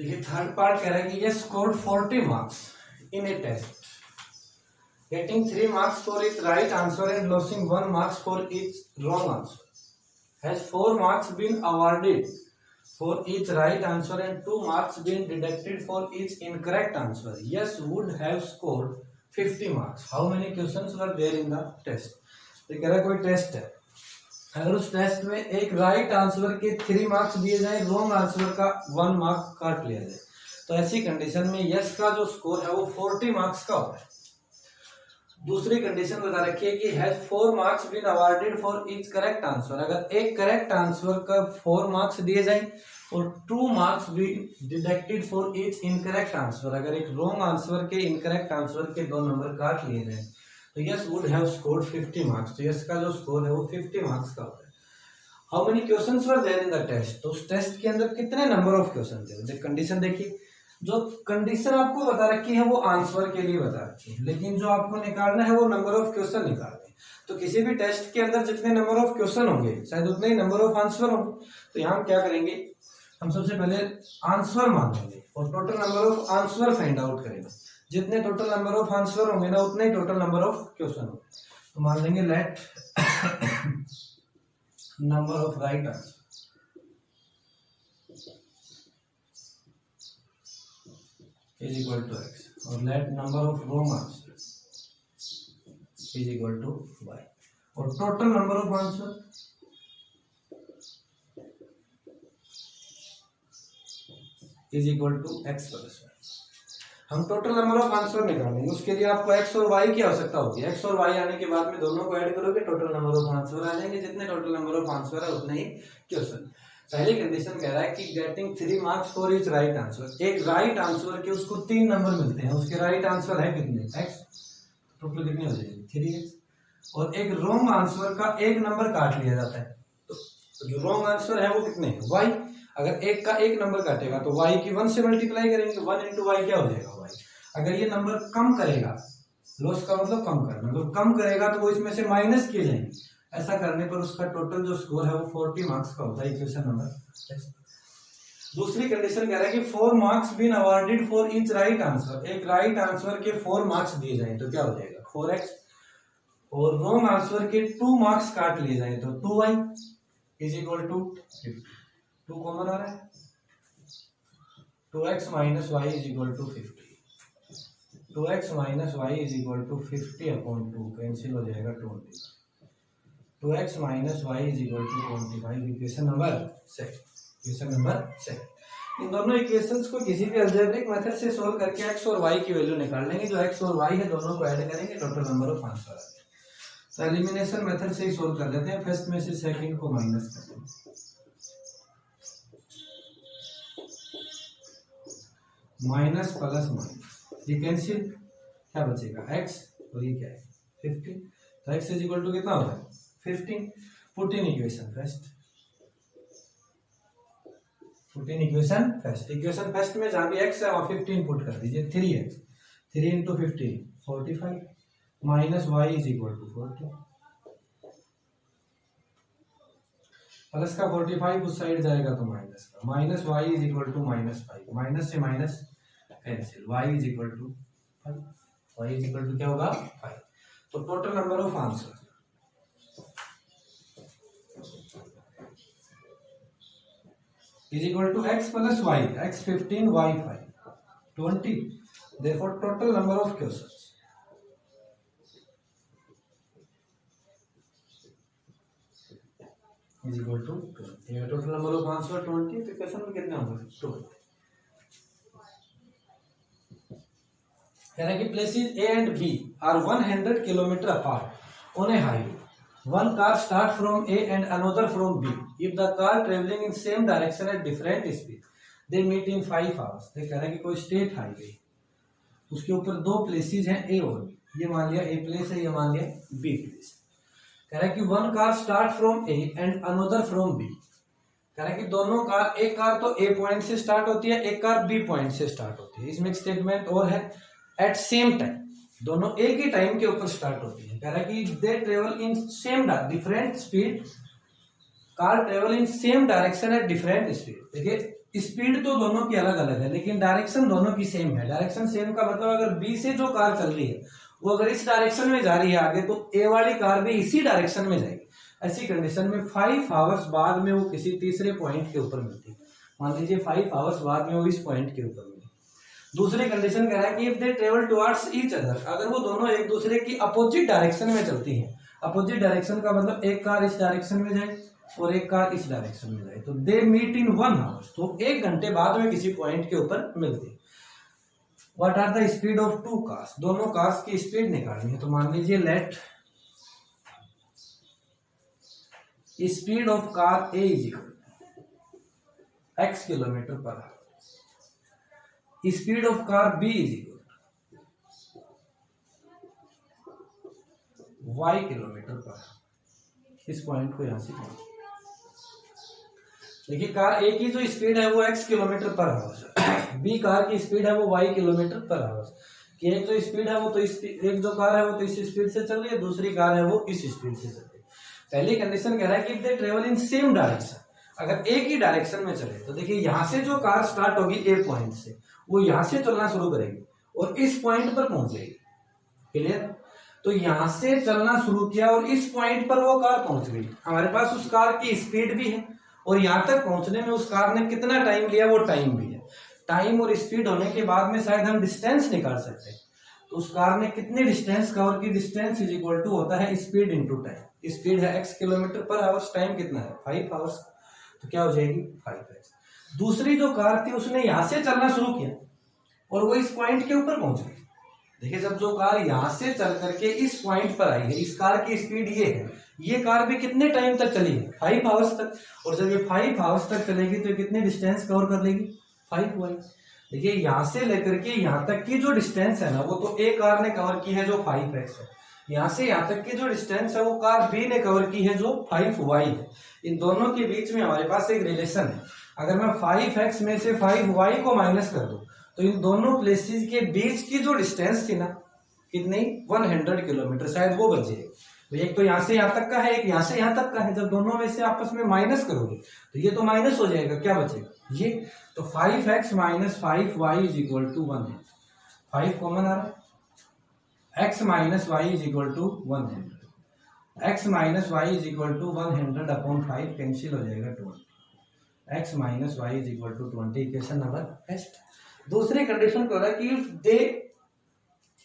देखिए third part कह रहा है कि ये scored 40 marks in a test, getting 3 marks for its right answer and losing 1 marks for its wrong answer. Has 4 marks been awarded for each right answer and 2 marks been deducted for each incorrect answer? Yes would have scored 50 marks. How many questions were there in the test? तो कह रहा है कोई test है, अगर उस test में एक राइट आंसर के 3 मार्क्स दिए जाए, रॉन्ग आंसर का 1 मार्क काट लिया जाए, तो ऐसी कंडीशन में यस का जो स्कोर है वो 40 मार्क्स का होता है। दूसरी कंडीशन बता रखी है कि has 4 marks been awarded for each correct answer, अगर एक करेक्ट आंसर का 4 मार्क्स दिए जाए और 2 marks been deducted for each incorrect answer, अगर एक रॉन्ग आंसर के इनकरेक्ट आंसर के 2 नंबर काट लिए जाए, तो yes would have scored 50 marks. तो यस का जो स्कोर है वो 50 मार्क्स का होता है। How many questions were there in the test, तो उस टेस्ट के अंदर कितने नंबर ऑफ क्वेश्चन थे। कंडीशन देखिए, जो कंडीशन आपको बता रखी है वो आंसर के लिए बता रखी है, लेकिन जो आपको निकालना है वो नंबर ऑफ क्वेश्चन निकालना है। तो किसी भी टेस्ट के अंदर जितने नंबर ऑफ क्वेश्चन होंगे शायद उतने ही नंबर ऑफ आंसर होंगे। तो यहाँ हम क्या करेंगे, हम सबसे पहले आंसर मान लेंगे और total number of answer find out करेंगे। जितने टोटल नंबर ऑफ आंसर होंगे ना उतने ही टोटल नंबर ऑफ क्वेश्चन होंगे। तो मान लेंगे let number of right answer is equal to x और let number of wrong answer is equal to y और total number of answer is equal to x plus y। हम total number of answer निकालेंगे, उसके लिए आपको x और y की आवश्यकता होगी। x और y आने के बाद में दोनों को ऐड करोगे, टोटल नंबर ऑफ आंसर आ जाएंगे। जितने टोटल नंबर ऑफ आंसर है उतने ही क्वेश्चन। पहली कंडीशन कह रहा है कि getting 3 marks for each right answer, एक राइट आंसर के उसको 3 नंबर मिलते हैं, उसके राइट आंसर है कितने x, टोटल कितने हो जाएंगे 3x, और एक रॉन्ग आंसर का 1 नंबर काट लिया जाता है। तो जो रॉन्ग आंसर है वो कितने y, अगर एक का 1 नंबर काटेगा तो y की 1 से मल्टीप्लाई करेंगे, 1 इंटू y क्या हो जाएगा y। अगर ये नंबर कम करेगा, लॉस का मतलब कम करना, मतलब कम करेगा तो वो इसमें से माइनस किए जाएंगे। ऐसा करने पर उसका टोटल जो स्कोर है वो 40 मार्क्स का होता है। Equation number. दूसरी कंडीशन कह रहा है कि 4 marks been awarded for each right answer, एक राइट आंसर के 4 मार्क्स दिए जाए तो क्या हो जाएगा 4x, और रॉन्ग आंसर के 2 मार्क्स काट लिए जाए तो 2y is equal to 50। 2 common आ रहा है, 2x minus y is equal to 50, 2x minus y is equal to 50 upon 2 cancel हो जाएगा 20, 2x minus y is equal to 25। Equation number 6। Equation number 6। इन दोनों इक्वेशंस को किसी भी अलजेब्रिक मेथड से सोल्व करके x और y की वैल्यू निकाल लेंगे। जो x और y है दोनों को ऐड करेंगे, टोटल नंबर ऑफ आंसर आ जाएगा। तो एलिमिनेशन मेथड से ही सोल्व कर लेते हैं। फर्स्ट में से सेकंड को माइनस कर देंगे, माइनस प्लस माइनस, ये कैंसिल, क्या बचेगा x और ये क्या है 15। तो x इज इक्वल टू कितना होगा 15। Put in equation first, put in equation first. Equation first में जहां भी x है वहां 15 पुट कर दीजिए। 3x, 3 into 15 45 minus y is equal to 40 plus का 45 उस साइड जाएगा तो माइनस का, minus y is equal to minus 5, minus से minus cancel, y is equal to 5, y is equal to क्या होगा 5। तो total number of answer is equal to x plus y, x 15, y 5, 20. Therefore, total number of questions is equal to 20. ये total number of answer 20, तो question में कितने होंगे 20। कह रहा है कि places A and B are 100 km apart on a highway. One car starts from A and another from B. If the car traveling in same direction at different speed, they meet in 5 hours. they कह रहे हैं कि कोई state highway, उसके ऊपर 2 places हैं A और B। ये मान लिया A प्लेस है, ये मान लिया B प्लेस। कह रहा है कि one car start from A and another from B। कह रहा है कि दोनों कार, एक कार तो A पॉइंट से स्टार्ट होती है, एक कार B पॉइंट से स्टार्ट होती है। इसमें एक स्टेटमेंट और है, एट सेम टाइम, दोनों एक ही टाइम के ऊपर स्टार्ट होती है। कह रहा है कि they travel in same different speed, car travel in same direction at different speed. देखिए स्पीड तो दोनों की अलग अलग है लेकिन डायरेक्शन दोनों की सेम है। डायरेक्शन सेम का मतलब अगर बी से जो कार चल रही है वो अगर इस डायरेक्शन में जा रही है आगे, तो ए वाली कार भी इसी डायरेक्शन में जाएगी। ऐसी कंडीशन में 5 आवर्स बाद में वो किसी तीसरे पॉइंट के ऊपर मिलती है। मान लीजिए 5 आवर्स बाद में वो इस पॉइंट के ऊपर मिली। दूसरी कंडीशन कह रहा है कि if they travel towards each other, अगर वो दोनों एक दूसरे की अपोजिट डायरेक्शन में चलती हैं। अपोजिट डायरेक्शन का मतलब एक कार इस डायरेक्शन में जाए और एक कार इस डायरेक्शन में जाए, तो दे मीट इन 1 आवर, तो 1 घंटे बाद में किसी पॉइंट के ऊपर मिलती है। What are the speed of 2 cars, दोनों कार्स की स्पीड निकालनी है। तो मान लीजिए let speed of car A is equal x kilometre per hour, speed of car B is equal y kilometre per hour. इस पॉइंट को यहां से देखिए, कार ए की जो स्पीड है वो x kilometre per hour, B car की स्पीड है वो y किलोमीटर पर आवर। कि एक जो स्पीड है वो तो एक जो कार है वो तो इस स्पीड से चल रही है, दूसरी कार है वो इस स्पीड से चल रही है। पहली कंडीशन कह रहा है कि if they travel in same direction, अगर एक ही डायरेक्शन में चले तो देखिए यहां से जो कार स्टार्ट होगी ए पॉइंट से, वो यहां से चलना शुरू करेगी और इस पॉइंट पर पहुंच जाएगी। क्लियर? तो यहां से चलना शुरू किया और इस पॉइंट पर वो कार पहुंच गई। हमारे पास उस कार की स्पीड भी है और यहां तक पहुंचने में उस कार ने कितना टाइम लिया वो टाइम भी है। टाइम और स्पीड होने के बाद में शायद हम डिस्टेंस निकाल सकते हैं। तो उस कार ने कितनी डिस्टेंस कवर की, डिस्टेंस इज इक्वल टू होता है स्पीड इंटू टाइम। स्पीड है x किलोमीटर पर आवर्स, टाइम कितना है 5 आवर्स, तो क्या हो जाएगी 5x। दूसरी जो कार थी उसने यहां से चलना शुरू किया और वो इस पॉइंट के ऊपर पहुंच गई। देखिए जब जो कार यहां से चल करके इस पॉइंट पर आई है, इस कार की स्पीड ये है, ये कार भी कितने टाइम तक चली है 5 आवर्स तक, और जब ये 5 आवर्स तक चलेगी तो कितनी डिस्टेंस कवर कर लेगी 5y। देखिए यहां से लेकर के यहां तक की जो डिस्टेंस है ना वो तो ए कार ने कवर की है जो 5x है। यहां से यहां तक की जो डिस्टेंस है वो कार बी ने कवर की है जो 5y है। इन दोनों के बीच में हमारे पास एक रिलेशन है। अगर मैं 5x में से 5y को माइनस कर दूं तो इन दोनों प्लेसेस के बीच की जो डिस्टेंस थी ना कितनी 100 किलोमीटर, शायद वो बच जाएगी। तो एक तो यहां से यहां तक का है, एक यहां से यहां तक का है। जब दोनों में से आपस में माइनस करोगे तो ये तो माइनस हो जाएगा, क्या बचेगा ये। तो 5x minus 5y is equal to 1 है। 5 कॉमन आ रहा है, x minus y is equal to 100। x minus y is equal to 100 upon 5 cancel हो जाएगा 20। x minus y is equal to 20, equation number first. दूसरी कंडीशन को रहा है कि they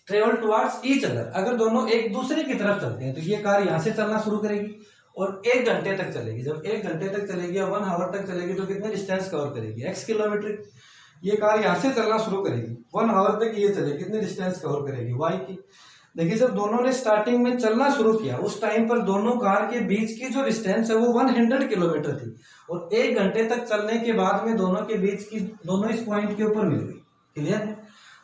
travel towards each other, अगर दोनों एक दूसरे की तरफ चलते हैं तो ये कार यहां से चलना शुरू करेगी और 1 घंटे तक चलेगी। जब 1 घंटे तक चलेगी या 1 आवर तक चलेगी तो कितने डिस्टेंस कवर करेगी x किलोमीटर। ये कार यहां से चलना शुरू करेगी, 1 आवर तक ये चलेगी, कितनी डिस्टेंस कवर करेगी y की। देखिए जब दोनों ने स्टार्टिंग में चलना शुरू किया उस टाइम पर दोनों कार के बीच की जो डिस्टेंस है वो 100 किलोमीटर थी और 1 घंटे तक चलने के बाद में दोनों के बीच की दोनों इस पॉइंट के ऊपर मिल गई। क्लियर है?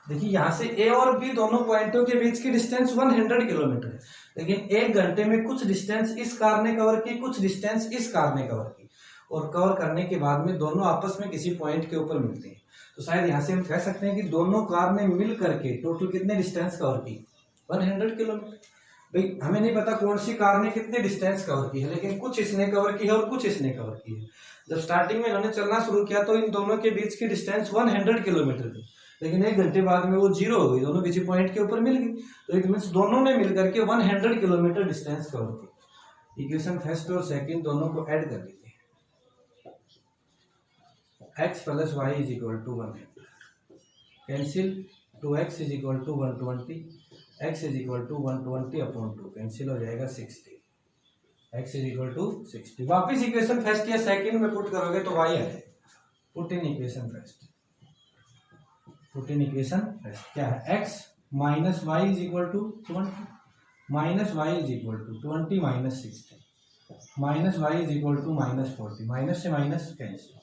देखिए यहां से ए और बी दोनों पॉइंटों के बीच की डिस्टेंस 100 किलोमीटर है, लेकिन 1 घंटे में कुछ डिस्टेंस इस कार ने कवर की, कुछ डिस्टेंस इस कार ने कवर की, और कवर करने के बाद में दोनों आपस में किसी पॉइंट के ऊपर मिलते हैं। तो शायद यहां से हम कह सकते हैं कि दोनों कार ने मिल करके टोटल कितने डिस्टेंस कवर की 100 किलोमीटर। भाई हमें नहीं पता कौन सी कार ने कितने डिस्टेंस कवर की है, लेकिन कुछ इसने कवर की है और कुछ इसने कवर की है। जब स्टार्टिंग में इन्होंने चलना शुरू किया तो इन दोनों के बीच की डिस्टेंस 100 किलोमीटर थी, लेकिन 1 घंटे बाद में वो 0 हो गई, दोनों किसी पॉइंट के ऊपर मिल गई। तो इट मींस दोनों ने मिलकर के 100 किलोमीटर डिस्टेंस कवर की। इक्वेशन फर्स्ट और सेकंड दोनों को ऐड कर लीजिए। x plus y is equal to 100 cancel, 2x is equal to 120, x is equal to 120 upon 2 cancel हो जाएगा 60, x इज इक्वल टू 60। वापिस इक्वेशन फर्स्ट या सेकंड में पुट करोगे तो y आ जाएगा। Put in equation first, put in equation first क्या है, x minus y is equal to 20 minus y is equal to 20 minus 60 minus y is equal to minus 40, minus से minus cancel,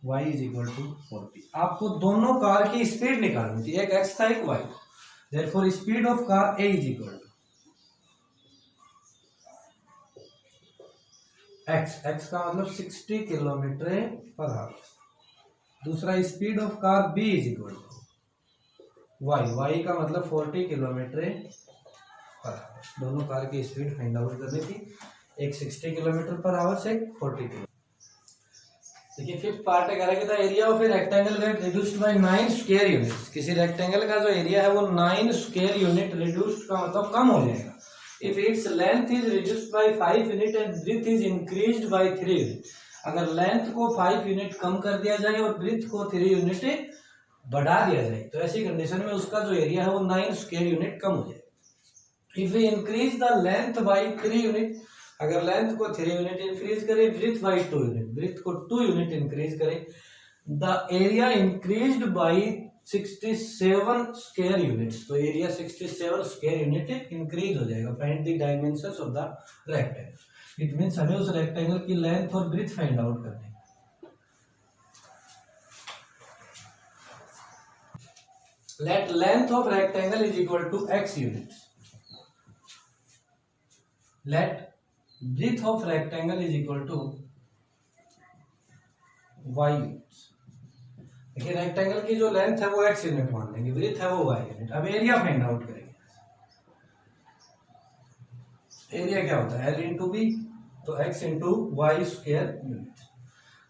y is equal to 40। आपको दोनों car की speed निकालनी थी, एक x था एक y। Therefore speed of car a is equal to x का मतलब 60 किलोमीटर पर आवर। दूसरा speed of car b is equal to y का मतलब 40 किलोमीटर पर आवर। दोनों कार की स्पीड फाइंड आउट करनी थी, एक 60 किलोमीटर पर आवर से 40 किलोमीटर। देखिए फिफ्थ पार्ट है, कह रहा है कि the area of a rectangle gate reduced by 9 square units. किसी रेक्टेंगल का जो एरिया है वो 9 स्क्वायर यूनिट रिड्यूस्ड का मतलब कम हो जाएगा। If its length is reduced by 5 unit and breadth is increased by 3 unit. अगर लेंथ को 5 यूनिट कम कर दिया जाए और ब्रेथ को 3 यूनिट बढ़ा दिया जाए तो ऐसी कंडीशन में उसका जो एरिया है वो 9 स्क्वायर यूनिट कम हो जाएगा। If we increase the length by 3 unit, अगर लेंथ को 3 यूनिट इंक्रीज करें, ब्रेथ बाय 2 यूनिट, ब्रेथ को 2 यूनिट इंक्रीज करें, the area increased by 67 square units. तो एरिया 67 स्क्वायर यूनिट इंक्रीज हो जाएगा। Find the dimensions of the rectangle. It means हमें उस रेक्टेंगल की लेंथ और ब्रेथ फाइंड आउट करनी है। Let length of rectangle is equal to x units. Let breadth of rectangle is equal to y units. देखिए rectangle की जो length है वो x यूनिट मान लेंगे, ब्रेथ है वो y यूनिट। अब एरिया फाइंड आउट करेंगे। एरिया क्या होता है? L इंटू बी, तो x into y square unit.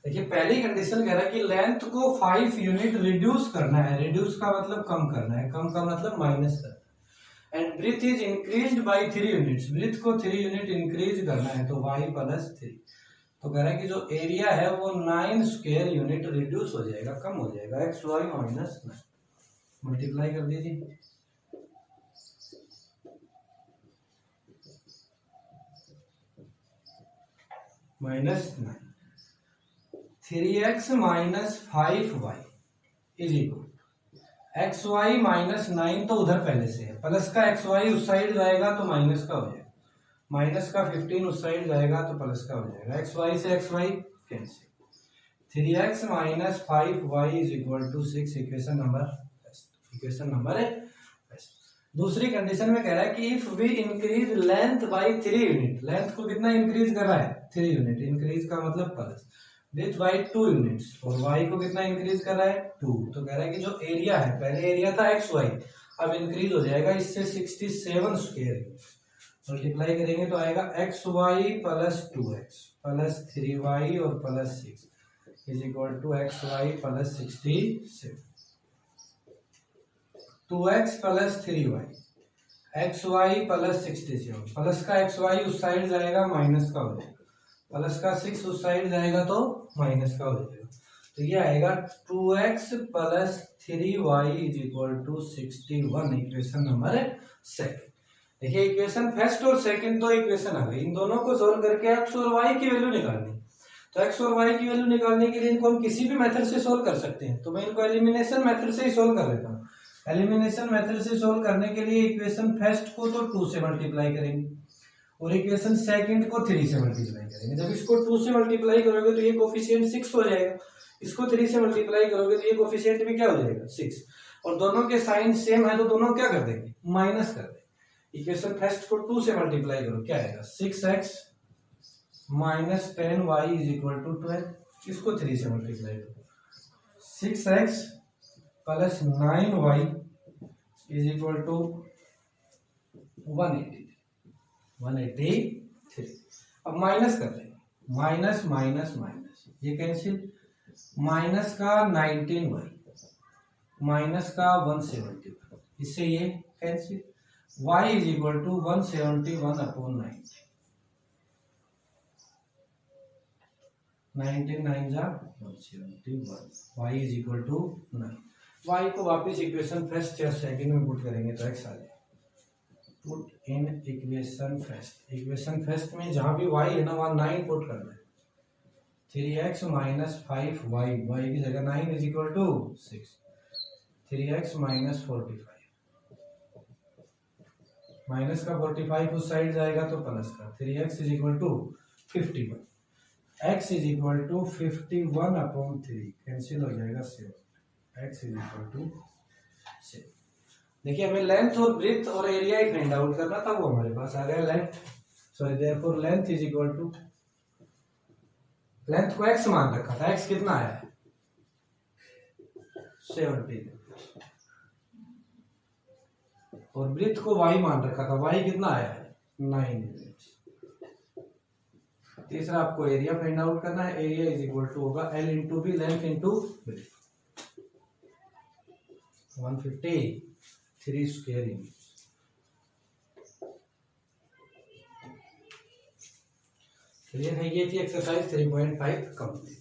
देखिए पहली कंडीशन कह रहा है कि लेंथ को 5 यूनिट रिड्यूस करना है। रिड्यूस का मतलब कम करना है, कम का मतलब माइनस करना है। And breadth is increased by 3 units, breadth को 3 यूनिट इंक्रीज करना है तो y प्लस 3। तो कह रहा है कि जो एरिया है वो 9 स्क्वायर यूनिट रिड्यूस हो जाएगा, कम हो जाएगा। एक्स वाई माइनस 9 मल्टीप्लाई कर दीजिए। Minus 9 3x minus 5y is equal x y minus 9 तो उधर पहले से है, प्लस का एक्स वाई उस साइड जाएगा तो माइनस का हो जाएगा, माइनस का 15 उस साइड जाएगा तो प्लस का हो जाएगा। एक्स वाई से x y cancel. 3x minus 5y is equal to 6। Equation number है। दूसरी कंडीशन में कह रहा है कि if we increase length by 3 unit, length को कितना इंक्रीज कर रहा है? 3 यूनिट। इंक्रीज का मतलब प्लस, विथ बाई 2 यूनिट्स, और y को कितना इंक्रीज कर रहा है? 2। तो कह रहा है कि जो एरिया है, पहले एरिया था एक्स वाई, अब इंक्रीज हो जाएगा इससे 67 स्क्वायर। मल्टीप्लाई करेंगे तो आएगा x y plus 2x plus 3y और plus 6 is equal to x y plus 67। 2x plus 3y, x y plus 67, plus का एक्स वाई उस साइड जाएगा माइनस का हो जाएगा, प्लस का 6 उस साइड जाएगा तो माइनस का हो जाएगा। तो ये आएगा 2x plus 3y is equal to 61। Equation number 2। देखिए इक्वेशन फर्स्ट और सेकंड दो इक्वेशन आ गई, इन दोनों को सोल्व करके x और y की वैल्यू निकालनी। तो x और y की वैल्यू निकालने के लिए इनको हम किसी भी मेथड से सोल्व कर सकते हैं। तो मैं इनको एलिमिनेशन मेथड से ही सोल्व कर लेता हूँ। एलिमिनेशन मेथड से सोल्व करने के लिए इक्वेशन फर्स्ट को तो 2 से मल्टीप्लाई करेंगे और इक्वेशन सेकंड को 3 से मल्टीप्लाई करेंगे। जब इसको 2 से मल्टीप्लाई करोगे तो ये कोफिशिएंट 6 हो जाएगा, इसको 3 से मल्टीप्लाई करोगे तो ये कोफिशिएंट भी क्या हो जाएगा? 6। और दोनों के साइन सेम है तो दोनों क्या कर देंगे? माइनस कर देंगे। इक्वेशन फर्स्ट को 2 से मल्टीप्लाई करो, क्या आएगा? 6x minus 10y is equal to 12। इसको 3 से मल्टीप्लाई करो, 6x plus 9y is equal to 183। अब माइनस कर देंगे, माइनस माइनस माइनस ये कैंसिल, माइनस का 19y माइनस का 171, इससे ये cancel. y is equal to 171 upon 90, 99 जा 171, y is equal to 9। y को वापस इक्वेशन फर्स्ट या सेकंड में पुट करेंगे तो x आ जाएगा। Put in equation first, equation first में जहां भी y है ना वहां 9 पुट करना है। 3x माइनस 5y, y की जगह 9 is equal to 6। 3x minus 45, minus का 45 उस साइड जाएगा तो प्लस का। 3x is equal to 51, x is equal to 51 upon 3 cancel हो जाएगा 7, x इज इक्वल टू 7। देखिए हमें लेंथ और ब्रेथ और एरिया ही फाइंड आउट करना था, वो हमारे पास आ गया। Length sorry therefore length is equal to, length को x मान रखा था, x कितना आया है? 17, और ब्रेथ को y मान रखा था, y कितना आया है? 9 यूनिट्स। तीसरा आपको एरिया फाइंड आउट करना है। एरिया इज इक्वल टू होगा L into B, length into breadth. 153 square inch. Clear है? ये थी एक्सरसाइज 3.5 कंप्लीट।